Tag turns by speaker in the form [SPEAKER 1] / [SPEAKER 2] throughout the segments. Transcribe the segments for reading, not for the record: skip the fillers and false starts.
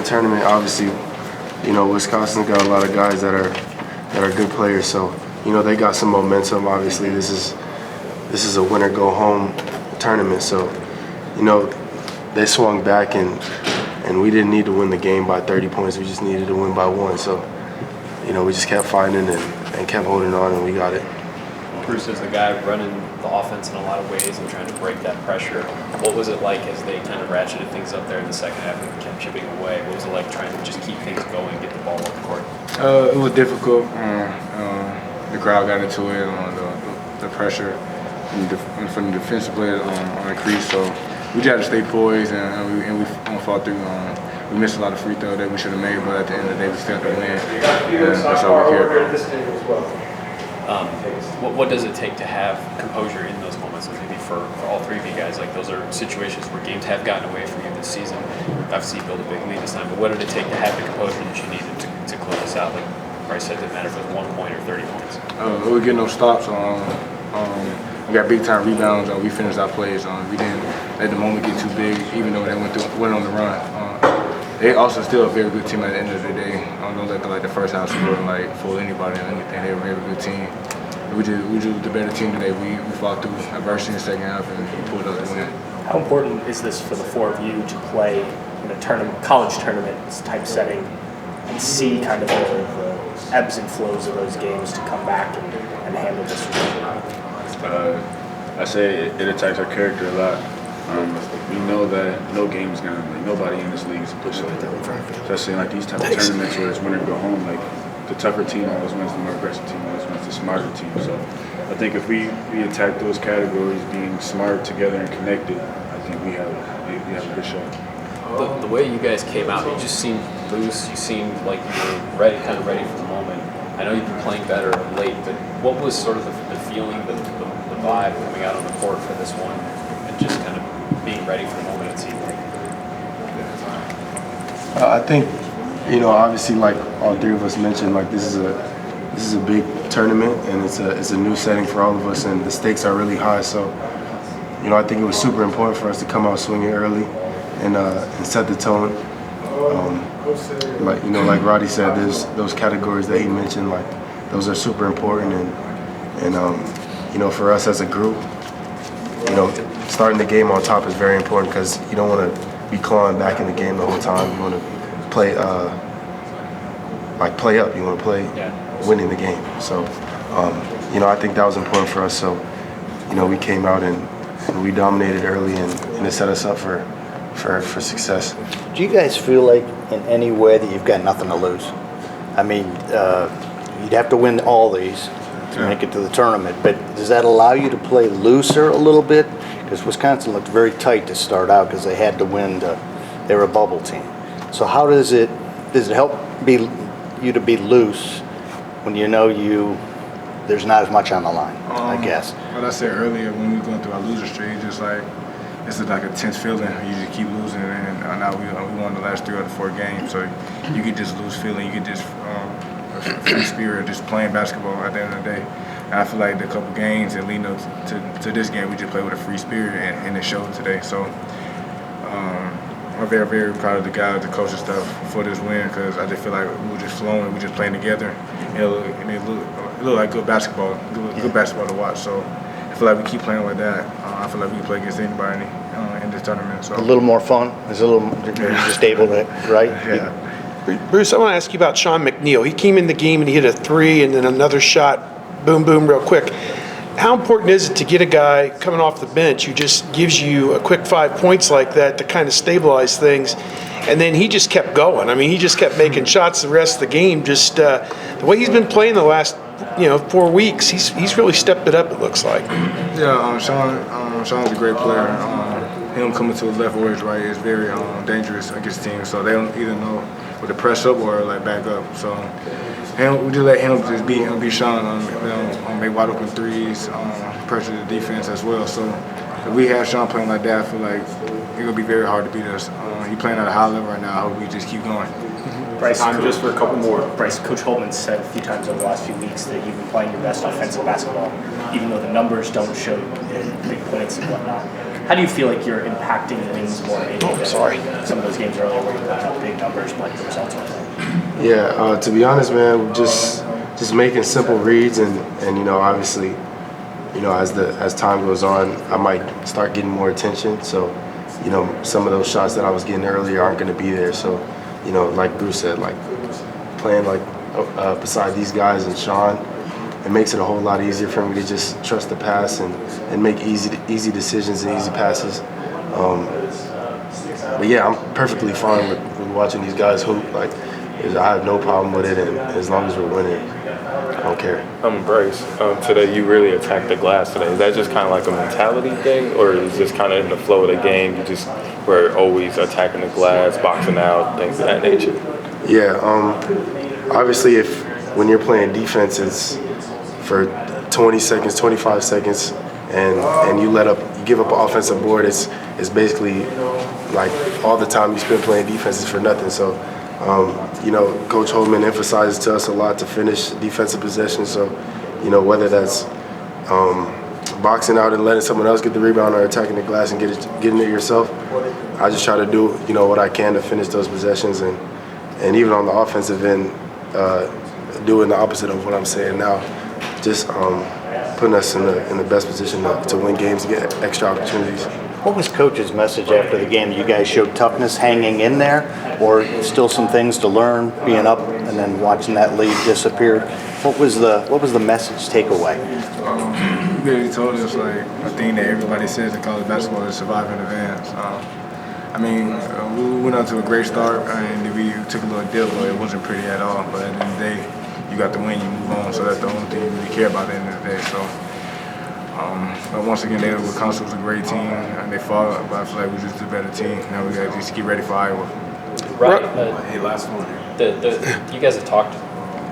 [SPEAKER 1] the tournament, obviously, Wisconsin's got a lot of guys that are good players. So, they got some momentum. Obviously, this is a winner go home tournament. So, they swung back and we didn't need to win the game by 30 points. We just needed to win by 1. So, we just kept fighting and kept holding on, and we got it.
[SPEAKER 2] Brice is the guy running the offense in a lot of ways and trying to break that pressure. What was it like as they kind of ratcheted things up there in the second half and kept chipping away? What was it like trying to just keep things going, get the ball up the court?
[SPEAKER 3] It was difficult. The crowd got into it on the pressure from the defensive players on the crease. So we just had to stay poised and we fought through. We missed a lot of free throws that we should have made, but at the end of the day, we still had to win. That's all we care about.
[SPEAKER 2] What does it take to have composure in those moments? Maybe for all three of you guys, like those are situations where games have gotten away from you this season. Obviously, you built a big lead this time, but what did it take to have the composure that you needed to close this out? Like Brice said, it didn't matter if it was 1 point or 30 points.
[SPEAKER 3] We get no stops. We got big time rebounds. We finished our plays. We didn't let the moment get too big, even though they went on the run. They also still a very good team at the end of the day. Don't let the first half score fool anybody or anything. They were a very good team. We just the better team today. We fought through adversity in the second half and we pulled up the win.
[SPEAKER 4] How important is this for the four of you to play in a college tournament type setting and see kind of the ebbs and flows of those games to come back and handle this?
[SPEAKER 5] I say it attacks our character a lot. We know that no game is gonna, nobody in this league is a pushover. Especially in these type of tournaments where it's winner go home. The tougher team always wins, the more aggressive team always wins, the smarter team. So I think if we attack those categories, being smart together and connected, I think we have a good shot.
[SPEAKER 2] The way you guys came out, you just seemed loose. You seemed like you were ready for the moment. I know you've been playing better of late, but what was sort of the feeling, the vibe coming out on the court for this one, and just kind of being ready for the moment, it seemed like?
[SPEAKER 1] I think, obviously, like all three of us mentioned, this is a big tournament and it's a new setting for all of us, and the stakes are really high. So, I think it was super important for us to come out swinging early and set the tone. Like Roddy said, there's those categories that he mentioned, those are super important, and for us as a group, starting the game on top is very important because you don't want to be clawing back in the game the whole time. You want to play play up. You want to play winning the game. So, I think that was important for us. So, we came out and we dominated early, and it set us up for success.
[SPEAKER 6] Do you guys feel like in any way that you've got nothing to lose? I mean, you'd have to win all these to make it to the tournament, but does that allow you to play looser a little bit? Because Wisconsin looked very tight to start out because they had to win. They were a bubble team. So how does it help you to be loose when there's not as much on the line, I guess?
[SPEAKER 3] What I said earlier, when we were going through our loser streak, it's like a tense feeling. You just keep losing, and now we won the last 3 out of 4 games. So you get this loose feeling, you get this free spirit, just playing basketball at the end of the day. And I feel like the couple games and leading up to this game, we just played with a free spirit, and it showed today. So I'm very, very proud of the guys, the coaching staff for this win, because I just feel like we were just flowing, we were just playing together, and it looked like good basketball to watch. So I feel like we keep playing like that. I feel like we can play against anybody in this tournament. So
[SPEAKER 6] a little more fun. You're just able to, right?
[SPEAKER 3] Yeah.
[SPEAKER 7] Brice, I want to ask you about Sean McNeil. He came in the game and he hit a 3 and then another shot, boom, boom, real quick. How important is it to get a guy coming off the bench who just gives you a quick 5 points like that to kind of stabilize things? And then he just kept going. I mean, he just kept making shots the rest of the game. Just the way he's been playing the last 4 weeks, he's really stepped it up, it looks like.
[SPEAKER 3] Yeah, Sean's a great player. Him coming to his left or his right is very dangerous against teams. So they don't either know whether to press up or back up. So we just let him just be Sean, make wide open threes, pressure the defense as well. So if we have Sean playing like that, I feel like it's gonna be very hard to beat us. He's playing at a high level right now. I hope we just keep going.
[SPEAKER 4] Brice, just for a couple more. Brice, Coach Holtman said a few times over the last few weeks that you've been playing your best offensive basketball, even though the numbers don't show big points and whatnot. How do you feel like you're impacting wins more maybe than some of those games earlier where you're putting up big numbers, but the results aren't there?
[SPEAKER 1] Yeah, to be honest, man, just making simple reads and obviously, as time goes on, I might start getting more attention. So, some of those shots that I was getting earlier aren't going to be there. So, like Bruce said, like playing beside these guys and Sean, it makes it a whole lot easier for me to just trust the pass and make easy decisions and easy passes. But yeah, I'm perfectly fine with watching these guys hoop. Like, I have no problem with it, and as long as we're winning, I don't care.
[SPEAKER 8] Brice, today you really attacked the glass today. Is that just kind of like a mentality thing, or is this kind of in the flow of the game? You just were always attacking the glass, boxing out, things of that nature?
[SPEAKER 1] Yeah, obviously when you're playing defense, it's for 20 seconds, 25 seconds, and you give up an offensive board, it's basically like all the time you spend playing defense is for nothing. So, Coach Holman emphasizes to us a lot to finish defensive possessions. So, whether that's boxing out and letting someone else get the rebound or attacking the glass and getting it yourself, I just try to do what I can to finish those possessions, and even on the offensive end, doing the opposite of what I'm saying now, just putting us in the best position to win games and get extra opportunities.
[SPEAKER 6] What was Coach's message after the game? You guys showed toughness hanging in there, or still some things to learn being up and then watching that lead disappear? What was the message takeaway?
[SPEAKER 3] He really told us like a thing that everybody says in college basketball is survive in advance. We went out to a great start and we took a little dip, but it wasn't pretty at all. But at the end of the day, you got the win, you move on. So that's the only thing you really care about at the end of the day. So. But once again, Wisconsin was a great team, and they fought, but I feel like we're just a better team. Now we got to just get ready for Iowa.
[SPEAKER 2] Right.
[SPEAKER 3] Hey, last one.
[SPEAKER 2] You guys have talked,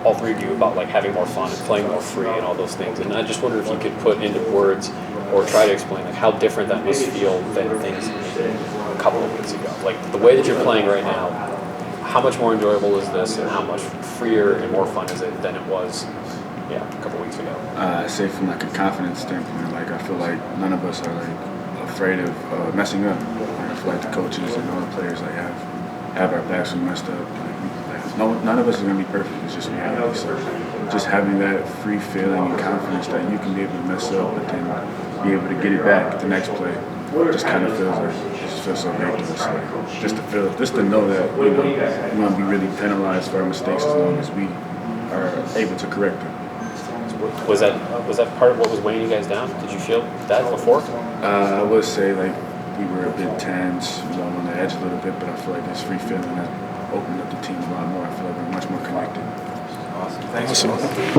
[SPEAKER 2] all three of you, about like having more fun and playing more free and all those things. And I just wonder if you could put into words or try to explain like how different that must feel than things a couple of weeks ago. Like the way that you're playing right now, how much more enjoyable is this, and how much freer and more fun is it than it was? Yeah, a couple weeks ago.
[SPEAKER 5] I say from like a confidence standpoint, like I feel like none of us are like afraid of messing up. Like, I feel like the coaches and all the players like have our backs when we messed up. None of us is gonna be perfect. It's just reality. So just having that free feeling and confidence that you can be able to mess up, but then be able to get it back the next play, just kind of feels so great to us. Like, just to know that we won't be really penalized for our mistakes as long as we are able to correct them.
[SPEAKER 2] Was that part of what was weighing you guys down? Did you feel that before?
[SPEAKER 5] I would say like we were a bit tense, on the edge a little bit, but I feel like this free feeling that opened up the team a lot more. I feel like we're much more connected.
[SPEAKER 3] Awesome. Thanks. Awesome.